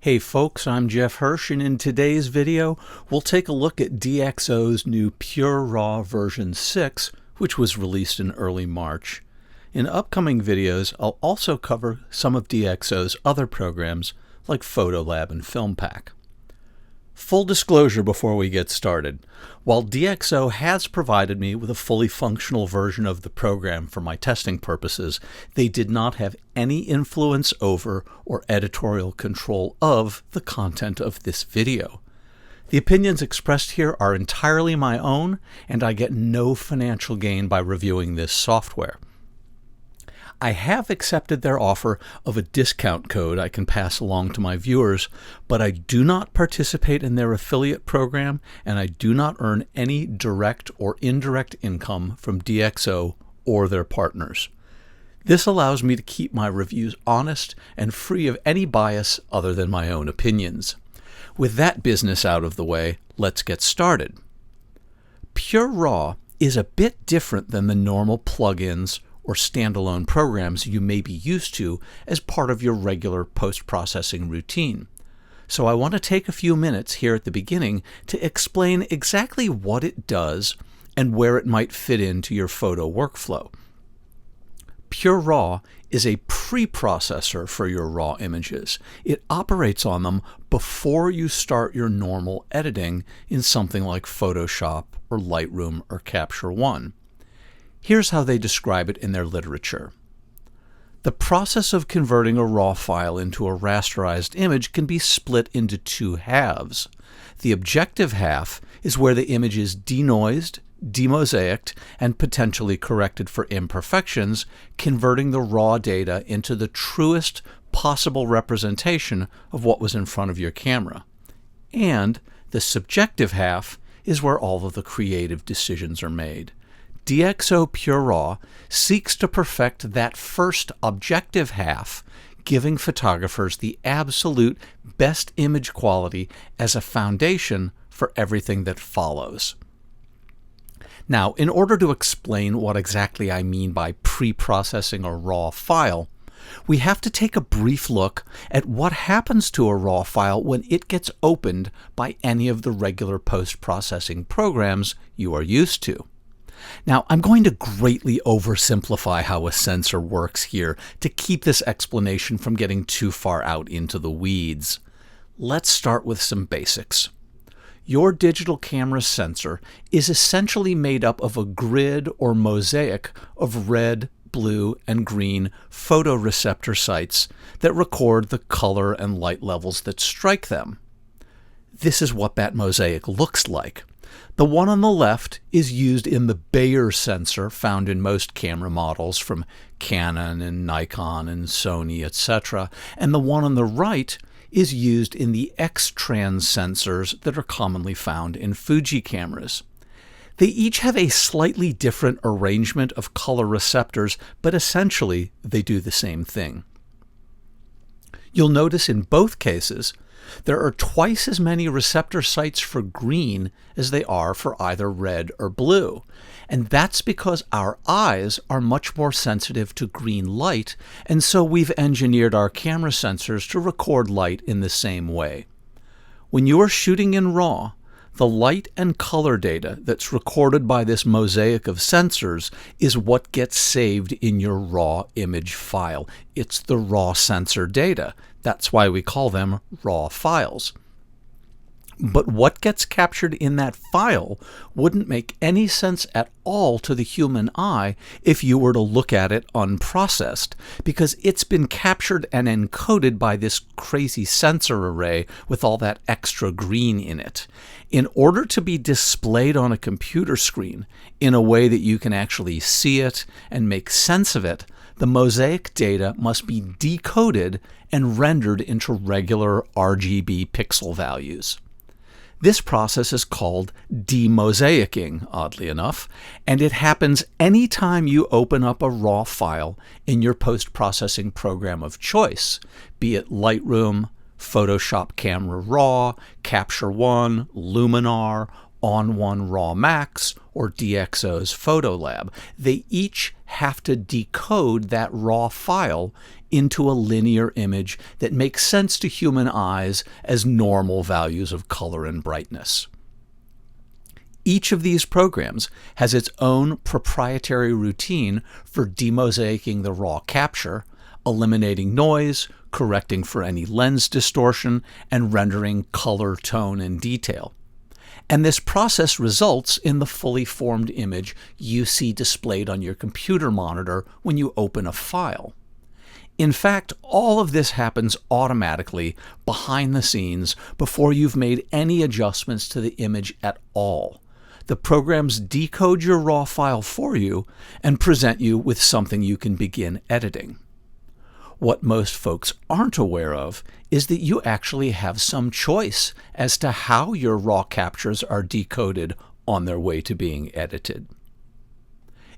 Hey folks, I'm Jeff Hirsch, and in today's video, we'll take a look at DxO's new PureRAW version 6, which was released in early March. In upcoming videos, I'll also cover some of DxO's other programs like PhotoLab and FilmPack. Full disclosure before we get started. While DxO has provided me with a fully functional version of the program for my testing purposes, they did not have any influence over or editorial control of the content of this video. The opinions expressed here are entirely my own, and I get no financial gain by reviewing this software. I have accepted their offer of a discount code I can pass along to my viewers, but I do not participate in their affiliate program, and I do not earn any direct or indirect income from DxO or their partners. This allows me to keep my reviews honest and free of any bias other than my own opinions. With that business out of the way, let's get started. PureRAW is a bit different than the normal plugins or standalone programs you may be used to as part of your regular post-processing routine. So I want to take a few minutes here at the beginning to explain exactly what it does and where it might fit into your photo workflow. PureRAW is a preprocessor for your raw images. It operates on them before you start your normal editing in something like Photoshop or Lightroom or Capture One. Here's how they describe it in their literature. The process of converting a RAW file into a rasterized image can be split into two halves. The objective half is where the image is denoised, demosaiced, and potentially corrected for imperfections, converting the raw data into the truest possible representation of what was in front of your camera. And the subjective half is where all of the creative decisions are made. DxO PureRAW seeks to perfect that first objective half, giving photographers the absolute best image quality as a foundation for everything that follows. Now, in order to explain what exactly I mean by pre-processing a raw file, we have to take a brief look at what happens to a raw file when it gets opened by any of the regular post-processing programs you are used to. Now, I'm going to greatly oversimplify how a sensor works here to keep this explanation from getting too far out into the weeds. Let's start with some basics. Your digital camera sensor is essentially made up of a grid or mosaic of red, blue, and green photoreceptor sites that record the color and light levels that strike them. This is what that mosaic looks like. The one on the left is used in the Bayer sensor found in most camera models from Canon and Nikon and Sony, etc., and the one on the right is used in the X-trans sensors that are commonly found in Fuji cameras. They each have a slightly different arrangement of color receptors, but essentially they do the same thing. You'll notice in both cases there are twice as many receptor sites for green as they are for either red or blue. And that's because our eyes are much more sensitive to green light, and so we've engineered our camera sensors to record light in the same way. When you are shooting in RAW, the light and color data that's recorded by this mosaic of sensors is what gets saved in your raw image file. It's the raw sensor data. That's why we call them raw files. But what gets captured in that file wouldn't make any sense at all to the human eye if you were to look at it unprocessed, because it's been captured and encoded by this crazy sensor array with all that extra green in it. In order to be displayed on a computer screen in a way that you can actually see it and make sense of it, the mosaic data must be decoded and rendered into regular RGB pixel values. This process is called demosaicing, oddly enough, and it happens anytime you open up a raw file in your post-processing program of choice, be it Lightroom, Photoshop Camera Raw, Capture One, Luminar, On1 RAW Max or DxO's PhotoLab. They each have to decode that raw file into a linear image that makes sense to human eyes as normal values of color and brightness. Each of these programs has its own proprietary routine for demosaicing the raw capture, eliminating noise, correcting for any lens distortion, and rendering color, tone, and detail. And this process results in the fully formed image you see displayed on your computer monitor when you open a file. In fact, all of this happens automatically behind the scenes before you've made any adjustments to the image at all. The programs decode your raw file for you and present you with something you can begin editing. What most folks aren't aware of is that you actually have some choice as to how your raw captures are decoded on their way to being edited.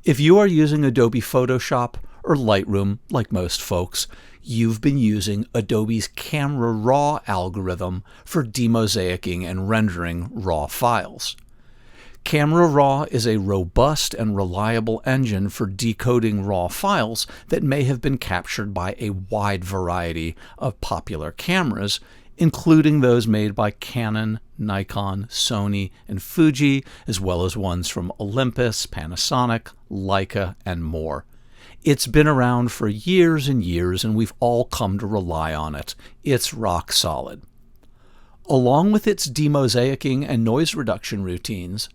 If you are using Adobe Photoshop or Lightroom, like most folks, you've been using Adobe's Camera Raw algorithm for demosaicing and rendering raw files. Camera Raw is a robust and reliable engine for decoding raw files that may have been captured by a wide variety of popular cameras, including those made by Canon, Nikon, Sony, and Fuji, as well as ones from Olympus, Panasonic, Leica, and more. It's been around for years and years, and we've all come to rely on it. It's rock solid. Along with its demosaicing and noise reduction routines,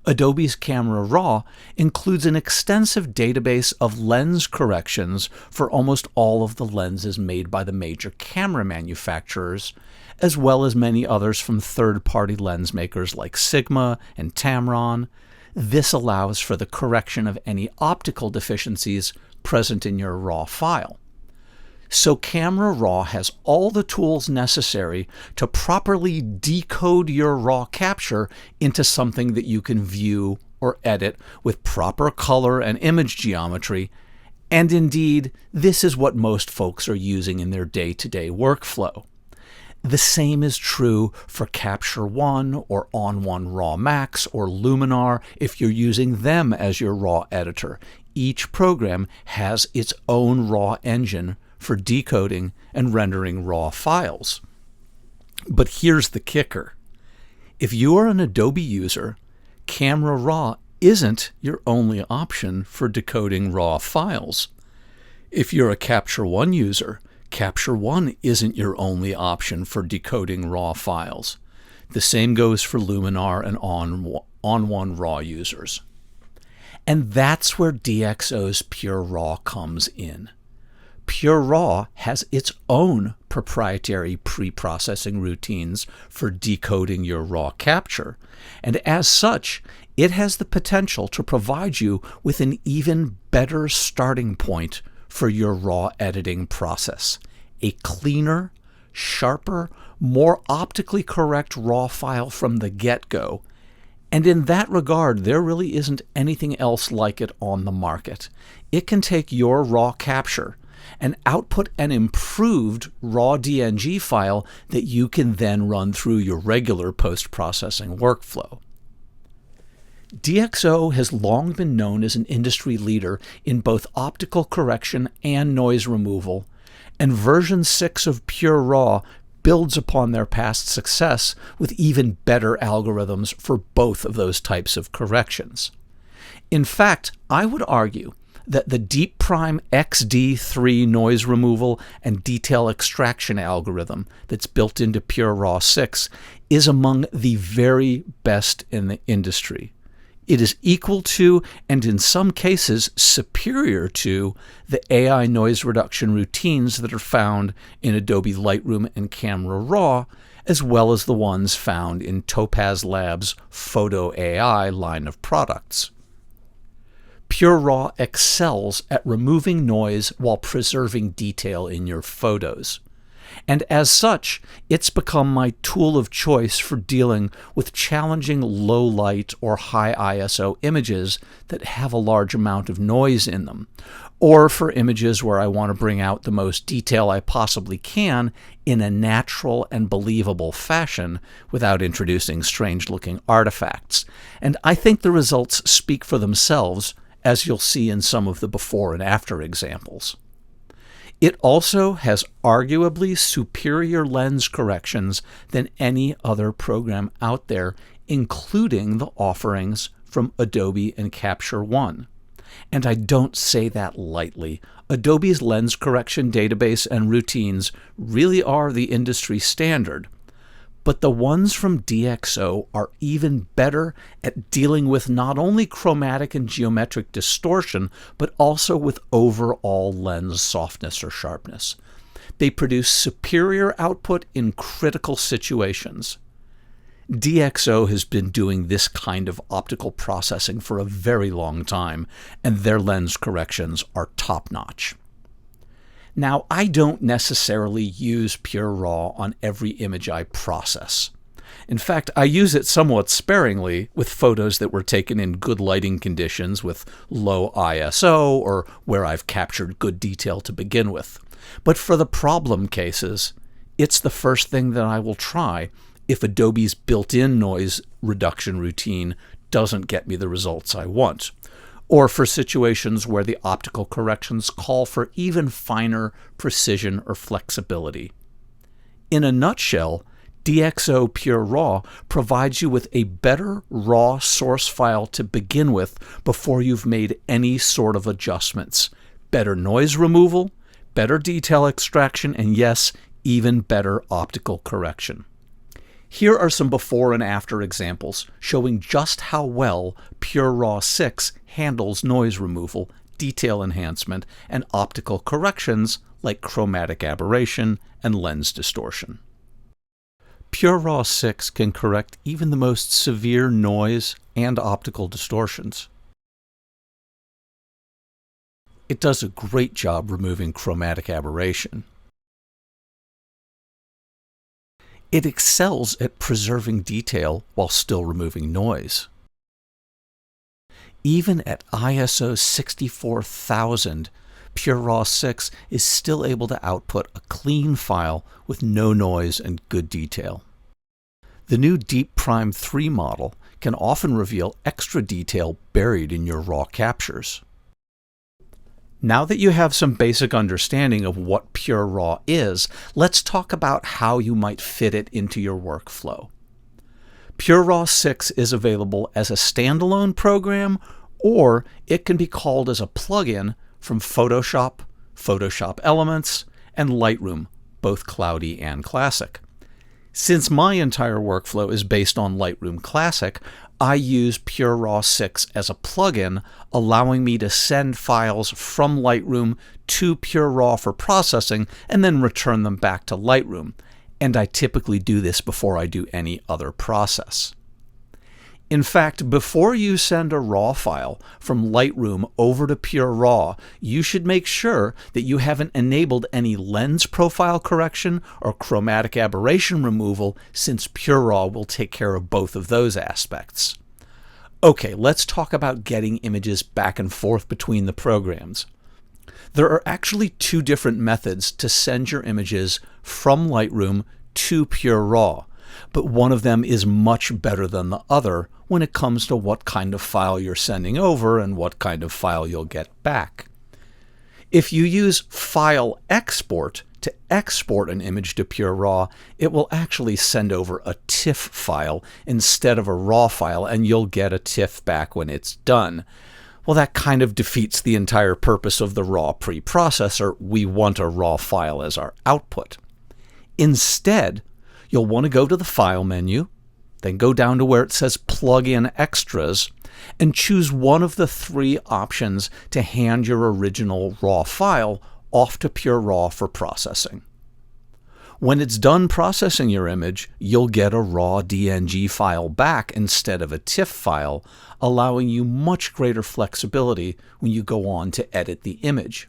Adobe's Camera Raw includes an extensive database of lens corrections for almost all of the lenses made by the major camera manufacturers, as well as many others from third-party lens makers like Sigma and Tamron. This allows for the correction of any optical deficiencies present in your raw file. So Camera Raw has all the tools necessary to properly decode your raw capture into something that you can view or edit with proper color and image geometry, and indeed, this is what most folks are using in their day-to-day workflow. The same is true for Capture One or On1 RAW Max or Luminar if you're using them as your raw editor. Each program has its own raw engine for decoding and rendering raw files. But here's the kicker. If you are an Adobe user, Camera Raw isn't your only option for decoding raw files. If you're a Capture One user, Capture One isn't your only option for decoding raw files. The same goes for Luminar and On1 RAW users. And that's where DxO's PureRAW comes in. PureRAW has its own proprietary pre-processing routines for decoding your raw capture, and as such, it has the potential to provide you with an even better starting point for your raw editing process. A cleaner, sharper, more optically correct raw file from the get-go. And in that regard, there really isn't anything else like it on the market. It can take your raw capture and output an improved raw DNG file that you can then run through your regular post-processing workflow. DxO has long been known as an industry leader in both optical correction and noise removal, and version 6 of PureRAW builds upon their past success with even better algorithms for both of those types of corrections. In fact, I would argue that the Deep Prime XD3 noise removal and detail extraction algorithm that's built into PureRAW 6 is among the very best in the industry. It is equal to, and in some cases superior to, the AI noise reduction routines that are found in Adobe Lightroom and Camera Raw, as well as the ones found in Topaz Labs' Photo AI line of products. PureRAW excels at removing noise while preserving detail in your photos. And as such, it's become my tool of choice for dealing with challenging low light or high ISO images that have a large amount of noise in them, or for images where I want to bring out the most detail I possibly can in a natural and believable fashion without introducing strange-looking artifacts. And I think the results speak for themselves, as you'll see in some of the before and after examples. It also has arguably superior lens corrections than any other program out there, including the offerings from Adobe and Capture One. And I don't say that lightly. Adobe's lens correction database and routines really are the industry standard. But the ones from DxO are even better at dealing with not only chromatic and geometric distortion, but also with overall lens softness or sharpness. They produce superior output in critical situations. DxO has been doing this kind of optical processing for a very long time, and their lens corrections are top-notch. Now, I don't necessarily use PureRAW on every image I process. In fact, I use it somewhat sparingly with photos that were taken in good lighting conditions with low ISO or where I've captured good detail to begin with. But for the problem cases, it's the first thing that I will try if Adobe's built-in noise reduction routine doesn't get me the results I want, or for situations where the optical corrections call for even finer precision or flexibility. In a nutshell, DxO PureRAW provides you with a better raw source file to begin with before you've made any sort of adjustments. Better noise removal, better detail extraction, and yes, even better optical correction. Here are some before and after examples showing just how well PureRAW 6 handles noise removal, detail enhancement, and optical corrections like chromatic aberration and lens distortion. PureRAW 6 can correct even the most severe noise and optical distortions. It does a great job removing chromatic aberration. It excels at preserving detail while still removing noise. Even at ISO 64,000, PureRAW 6 is still able to output a clean file with no noise and good detail. The new Deep Prime 3 model can often reveal extra detail buried in your raw captures. Now that you have some basic understanding of what PureRAW is, let's talk about how you might fit it into your workflow. PureRAW 6 is available as a standalone program, or it can be called as a plugin from Photoshop, Photoshop Elements, and Lightroom, both cloudy and classic. Since my entire workflow is based on Lightroom Classic, I use PureRAW 6 as a plugin, allowing me to send files from Lightroom to PureRAW for processing and then return them back to Lightroom. And I typically do this before I do any other process. In fact, before you send a RAW file from Lightroom over to PureRAW, you should make sure that you haven't enabled any lens profile correction or chromatic aberration removal, since PureRAW will take care of both of those aspects. Okay, let's talk about getting images back and forth between the programs. There are actually two different methods to send your images from Lightroom to PureRAW, but one of them is much better than the other when it comes to what kind of file you're sending over and what kind of file you'll get back. If you use File Export to export an image to PureRAW, it will actually send over a TIFF file instead of a RAW file, and you'll get a TIFF back when it's done. Well, that kind of defeats the entire purpose of the RAW preprocessor. We want a RAW file as our output. Instead, you'll want to go to the File menu, then go down to where it says Plug in Extras, and choose one of the three options to hand your original RAW file off to PureRAW for processing. When it's done processing your image, you'll get a raw DNG file back instead of a TIFF file, allowing you much greater flexibility when you go on to edit the image.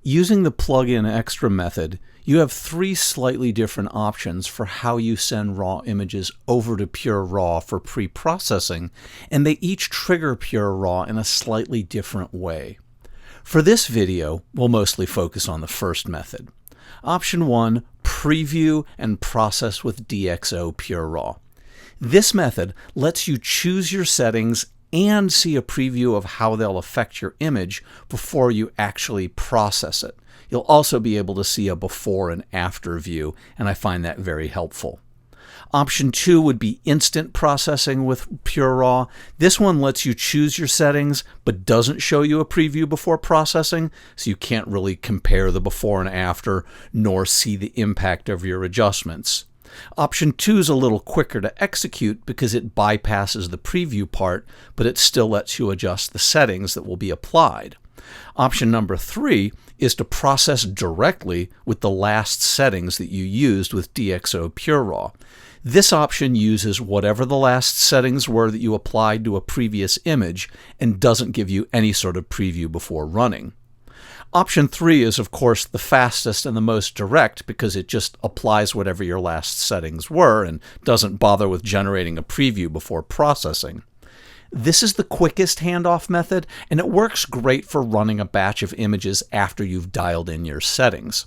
Using the plug-in extra method, you have 3 slightly different options for how you send raw images over to PureRAW for pre-processing, and they each trigger PureRAW in a slightly different way. For this video, we'll mostly focus on the first method. Option 1, preview and process with DxO PureRAW. This method lets you choose your settings and see a preview of how they'll affect your image before you actually process it. You'll also be able to see a before and after view, and I find that very helpful. Option 2 would be instant processing with PureRAW. This one lets you choose your settings but doesn't show you a preview before processing, so you can't really compare the before and after nor see the impact of your adjustments. Option 2 is a little quicker to execute because it bypasses the preview part, but it still lets you adjust the settings that will be applied. Option number 3 is to process directly with the last settings that you used with DxO PureRAW. This option uses whatever the last settings were that you applied to a previous image and doesn't give you any sort of preview before running. Option 3 is, of course, the fastest and the most direct because it just applies whatever your last settings were and doesn't bother with generating a preview before processing. This is the quickest handoff method, and it works great for running a batch of images after you've dialed in your settings.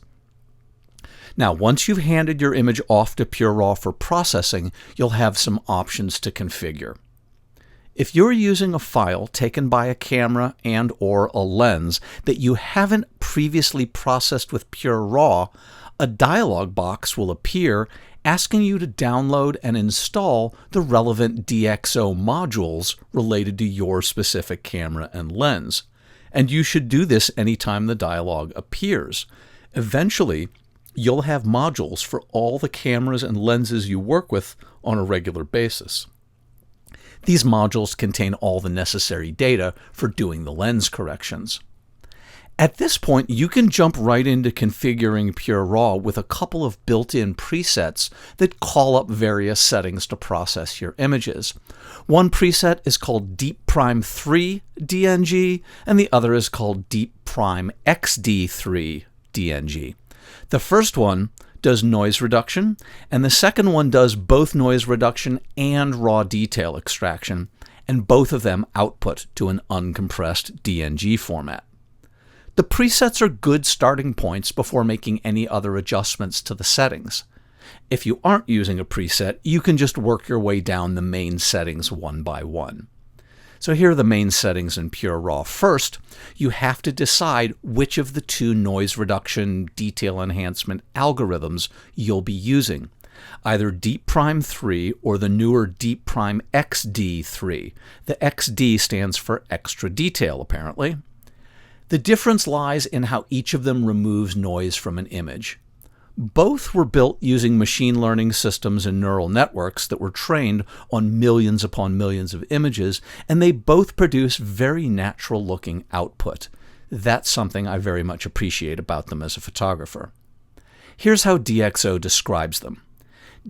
Now, once you've handed your image off to PureRAW for processing, you'll have some options to configure. If you're using a file taken by a camera and/or a lens that you haven't previously processed with PureRAW, a dialog box will appear asking you to download and install the relevant DxO modules related to your specific camera and lens. And you should do this anytime the dialog appears. Eventually, you'll have modules for all the cameras and lenses you work with on a regular basis. These modules contain all the necessary data for doing the lens corrections. At this point, you can jump right into configuring PureRAW with a couple of built-in presets that call up various settings to process your images. One preset is called Deep Prime 3 DNG, and the other is called Deep Prime XD3 DNG. The first one does noise reduction, and the second one does both noise reduction and raw detail extraction, and both of them output to an uncompressed DNG format. The presets are good starting points before making any other adjustments to the settings. If you aren't using a preset, you can just work your way down the main settings one by one. So here are the main settings in PureRAW. First, you have to decide which of the 2 noise reduction detail enhancement algorithms you'll be using, either Deep Prime 3 or the newer Deep Prime XD3. The XD stands for extra detail, apparently. The difference lies in how each of them removes noise from an image. Both were built using machine learning systems and neural networks that were trained on millions upon millions of images, and they both produce very natural-looking output. That's something I very much appreciate about them as a photographer. Here's how DxO describes them.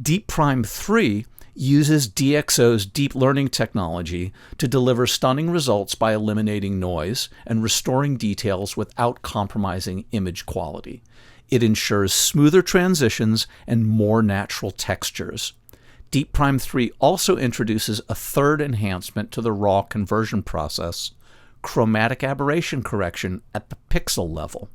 Deep Prime 3 uses DxO's deep learning technology to deliver stunning results by eliminating noise and restoring details without compromising image quality. It ensures smoother transitions and more natural textures. Deep Prime 3 also introduces a third enhancement to the raw conversion process, chromatic aberration correction at the pixel level.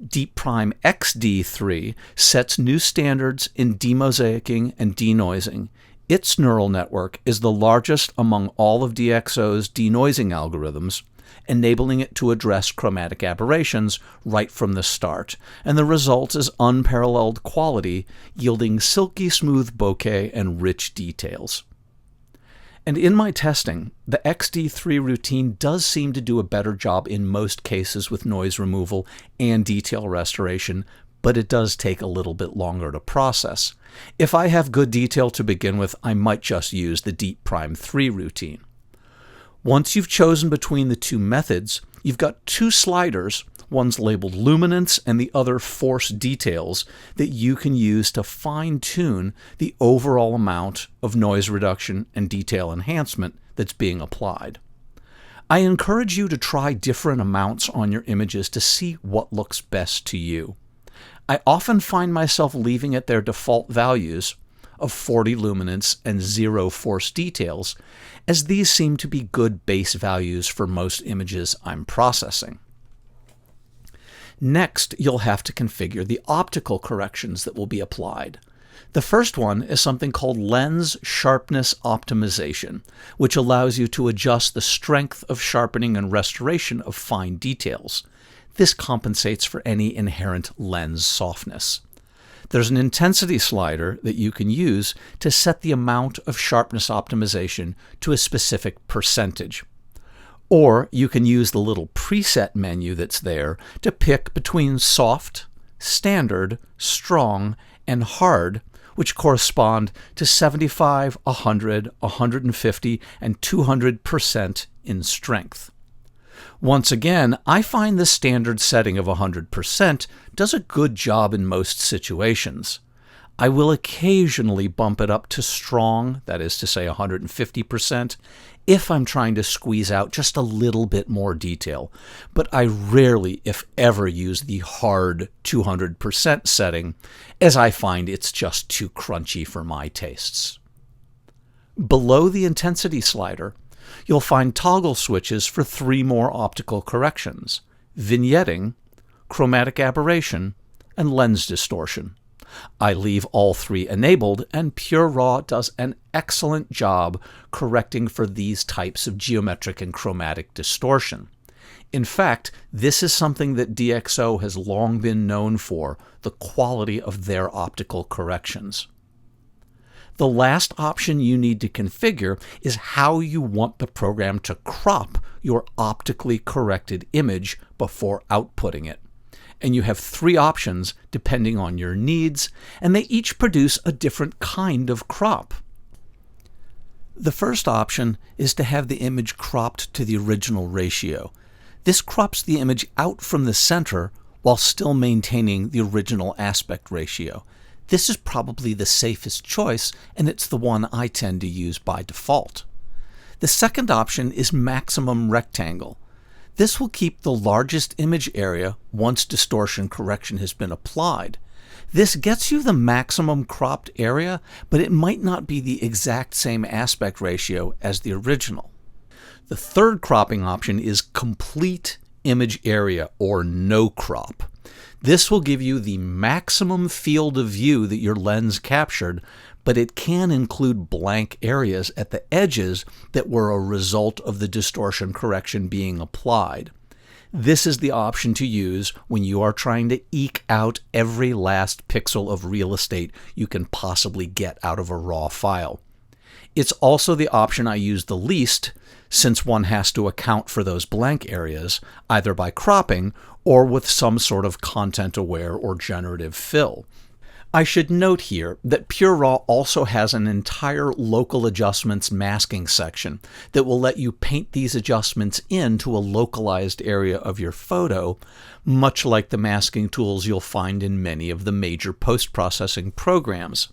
Deep Prime XD3 sets new standards in demosaicing and denoising. Its neural network is the largest among all of DxO's denoising algorithms, enabling it to address chromatic aberrations right from the start, and the result is unparalleled quality, yielding silky smooth bokeh and rich details. And in my testing, the XD3 routine does seem to do a better job in most cases with noise removal and detail restoration, but it does take a little bit longer to process. If I have good detail to begin with, I might just use the Deep Prime 3 routine. Once you've chosen between the 2 methods, you've got 2 sliders, one's labeled luminance and the other force details, that you can use to fine-tune the overall amount of noise reduction and detail enhancement that's being applied. I encourage you to try different amounts on your images to see what looks best to you. I often find myself leaving at their default values of 40 luminance and 0 force details, as these seem to be good base values for most images I'm processing. Next, you'll have to configure the optical corrections that will be applied. The first one is something called Lens Sharpness Optimization, which allows you to adjust the strength of sharpening and restoration of fine details. This compensates for any inherent lens softness. There's an intensity slider that you can use to set the amount of sharpness optimization to a specific percentage. Or you can use the little preset menu that's there to pick between soft, standard, strong, and hard, which correspond to 75, 100, 150, and 200% in strength. Once again, I find the standard setting of 100% does a good job in most situations. I will occasionally bump it up to strong, that is to say 150%, if I'm trying to squeeze out just a little bit more detail, but I rarely, if ever, use the hard 200% setting, as I find it's just too crunchy for my tastes. Below the intensity slider, you'll find toggle switches for 3 more optical corrections: vignetting, chromatic aberration, and lens distortion. I leave all 3 enabled, and PureRAW does an excellent job correcting for these types of geometric and chromatic distortion. In fact, this is something that DxO has long been known for, the quality of their optical corrections. The last option you need to configure is how you want the program to crop your optically corrected image before outputting it. And you have 3 options depending on your needs, and they each produce a different kind of crop. The first option is to have the image cropped to the original ratio. This crops the image out from the center while still maintaining the original aspect ratio. This is probably the safest choice, and it's the one I tend to use by default. The second option is maximum rectangle. This will keep the largest image area once distortion correction has been applied. This gets you the maximum cropped area, but it might not be the exact same aspect ratio as the original. The third cropping option is complete image area, or no crop. This will give you the maximum field of view that your lens captured, but it can include blank areas at the edges that were a result of the distortion correction being applied. This is the option to use when you are trying to eke out every last pixel of real estate you can possibly get out of a raw file. It's also the option I use the least, since one has to account for those blank areas, either by cropping or with some sort of content-aware or generative fill. I should note here that PureRAW also has an entire local adjustments masking section that will let you paint these adjustments into a localized area of your photo, much like the masking tools you'll find in many of the major post-processing programs.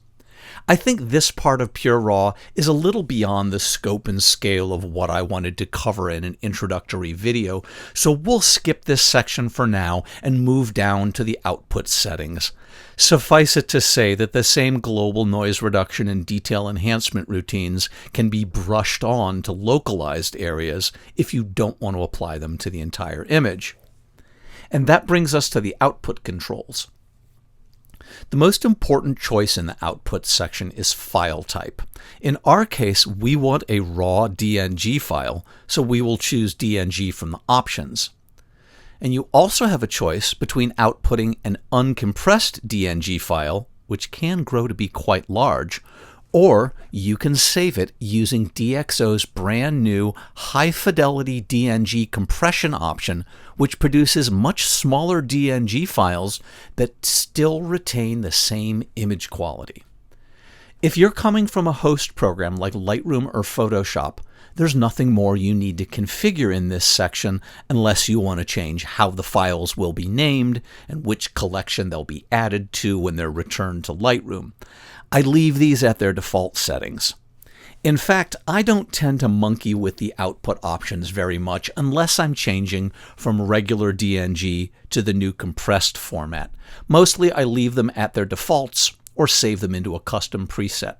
I think this part of PureRAW is a little beyond the scope and scale of what I wanted to cover in an introductory video, so we'll skip this section for now and move down to the output settings. Suffice it to say that the same global noise reduction and detail enhancement routines can be brushed on to localized areas if you don't want to apply them to the entire image. And that brings us to the output controls. The most important choice in the output section is file type. In our case, we want a raw DNG file, so we will choose DNG from the options. And you also have a choice between outputting an uncompressed DNG file, which can grow to be quite large, or you can save it using DxO's brand new high-fidelity DNG compression option, which produces much smaller DNG files that still retain the same image quality. If you're coming from a host program like Lightroom or Photoshop, there's nothing more you need to configure in this section unless you want to change how the files will be named and which collection they'll be added to when they're returned to Lightroom. I leave these at their default settings. In fact, I don't tend to monkey with the output options very much unless I'm changing from regular DNG to the new compressed format. Mostly I leave them at their defaults or save them into a custom preset.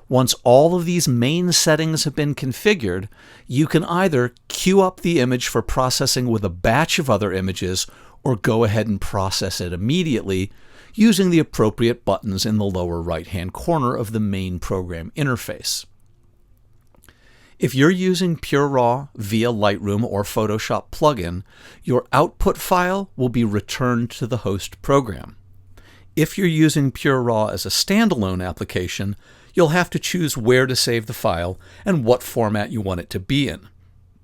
Once all of these main settings have been configured, you can either queue up the image for processing with a batch of other images or go ahead and process it immediately using the appropriate buttons in the lower right-hand corner of the main program interface. If you're using PureRAW via Lightroom or Photoshop plugin, your output file will be returned to the host program. If you're using PureRAW as a standalone application, you'll have to choose where to save the file and what format you want it to be in.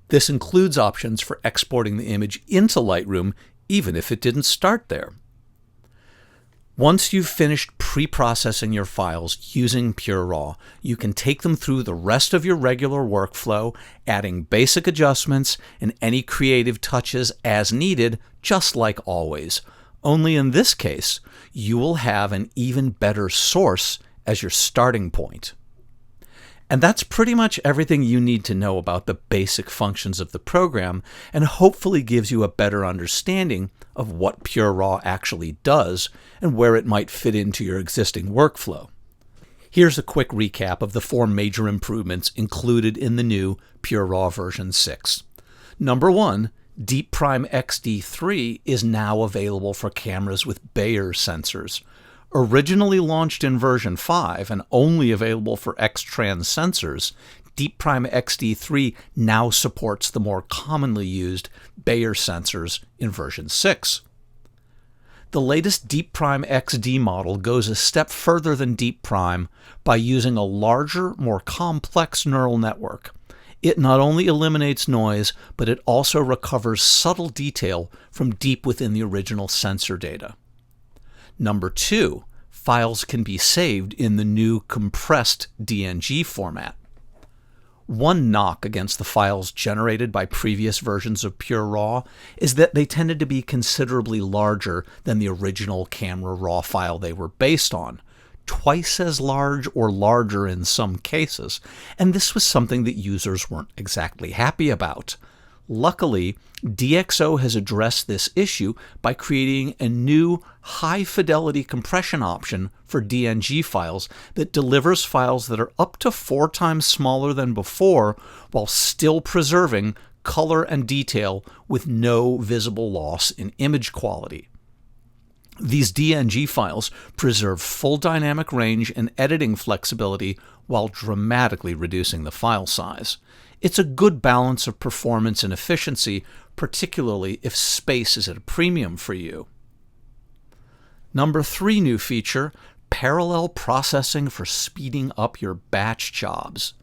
This includes options for exporting the image into Lightroom even if it didn't start there. Once you've finished pre-processing your files using PureRAW, you can take them through the rest of your regular workflow, adding basic adjustments and any creative touches as needed, just like always. Only in this case, you will have an even better source as your starting point. And that's pretty much everything you need to know about the basic functions of the program, and hopefully gives you a better understanding of what PureRAW actually does and where it might fit into your existing workflow. Here's a quick recap of the 4 major improvements included in the new PureRAW version 6. Number 1, Deep Prime XD3 is now available for cameras with Bayer sensors. Originally launched in version 5 and only available for X-Trans sensors, Deep Prime XD3 now supports the more commonly used Bayer sensors in version 6. The latest Deep Prime XD model goes a step further than Deep Prime by using a larger, more complex neural network. It not only eliminates noise, but it also recovers subtle detail from deep within the original sensor data. Number 2, files can be saved in the new compressed DNG format. One knock against the files generated by previous versions of PureRAW is that they tended to be considerably larger than the original camera RAW file they were based on, twice as large or larger in some cases, and this was something that users weren't exactly happy about. Luckily, DxO has addressed this issue by creating a new high-fidelity compression option for DNG files that delivers files that are up to 4 times smaller than before while still preserving color and detail with no visible loss in image quality. These DNG files preserve full dynamic range and editing flexibility while dramatically reducing the file size. It's a good balance of performance and efficiency, particularly if space is at a premium for you. Number 3 new feature, parallel processing for speeding up your batch jobs.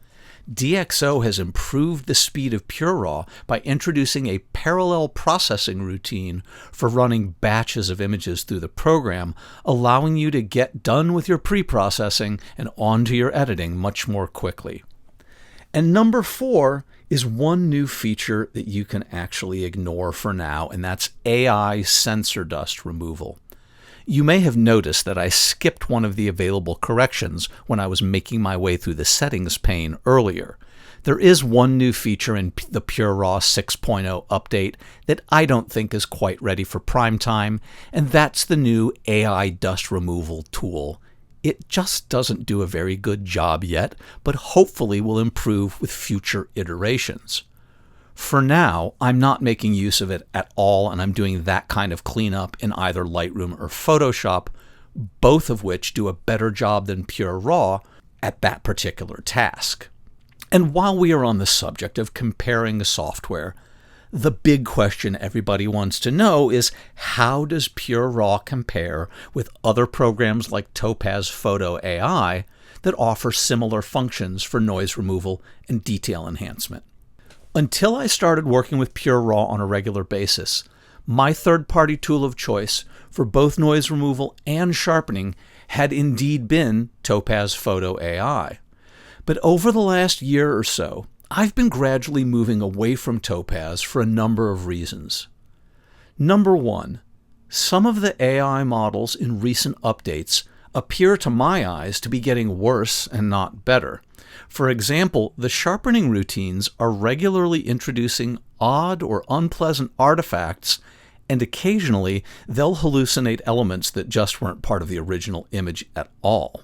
DxO has improved the speed of PureRAW by introducing a parallel processing routine for running batches of images through the program, allowing you to get done with your pre-processing and onto your editing much more quickly. And number 4 is one new feature that you can actually ignore for now, and that's AI sensor dust removal. You may have noticed that I skipped one of the available corrections when I was making my way through the settings pane earlier. There is one new feature in the PureRAW 6.0 update that I don't think is quite ready for prime time, and that's the new AI dust removal tool. It just doesn't do a very good job yet, but hopefully will improve with future iterations. For now, I'm not making use of it at all, and I'm doing that kind of cleanup in either Lightroom or Photoshop, both of which do a better job than PureRAW at that particular task. And while we are on the subject of comparing software, the big question everybody wants to know is, how does PureRAW compare with other programs like Topaz Photo AI that offer similar functions for noise removal and detail enhancement? Until I started working with PureRAW on a regular basis, my third-party tool of choice for both noise removal and sharpening had indeed been Topaz Photo AI. But over the last year or so, I've been gradually moving away from Topaz for a number of reasons. Number 1, some of the AI models in recent updates appear to my eyes to be getting worse and not better. For example, the sharpening routines are regularly introducing odd or unpleasant artifacts, and occasionally they'll hallucinate elements that just weren't part of the original image at all.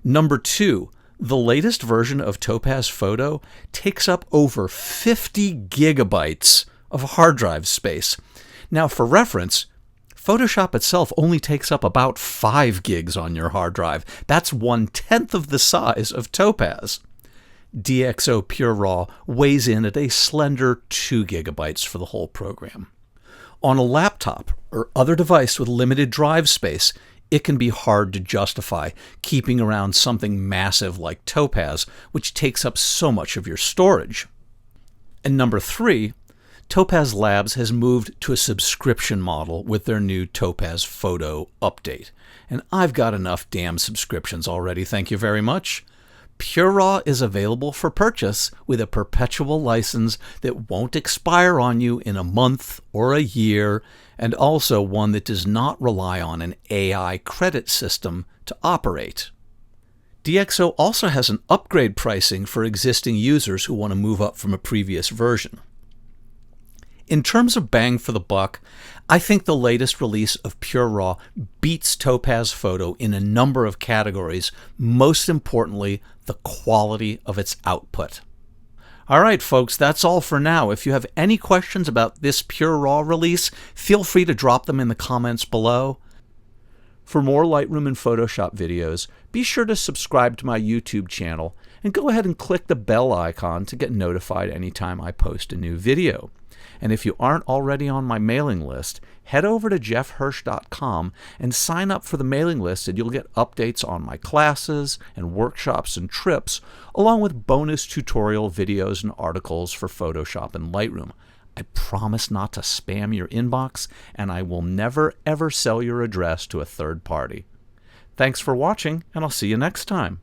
Number 2, the latest version of Topaz Photo takes up over 50 gigabytes of hard drive space. Now, for reference, Photoshop itself only takes up about 5 gigs on your hard drive. That's 1/10 of the size of Topaz. DxO PureRAW weighs in at a slender 2 gigabytes for the whole program. On a laptop or other device with limited drive space, it can be hard to justify keeping around something massive like Topaz, which takes up so much of your storage. And number 3, Topaz Labs has moved to a subscription model with their new Topaz Photo update. And I've got enough damn subscriptions already, thank you very much. PureRAW is available for purchase with a perpetual license that won't expire on you in a month or a year, and also one that does not rely on an AI credit system to operate. DxO also has an upgrade pricing for existing users who want to move up from a previous version. In terms of bang for the buck, I think the latest release of PureRAW beats Topaz Photo in a number of categories, most importantly, the quality of its output. All right, folks, that's all for now. If you have any questions about this PureRAW release, feel free to drop them in the comments below. For more Lightroom and Photoshop videos, be sure to subscribe to my YouTube channel and go ahead and click the bell icon to get notified anytime I post a new video. And if you aren't already on my mailing list, head over to jeffhirsch.com and sign up for the mailing list, and you'll get updates on my classes and workshops and trips, along with bonus tutorial videos and articles for Photoshop and Lightroom. I promise not to spam your inbox, and I will never ever sell your address to a third party. Thanks for watching, and I'll see you next time.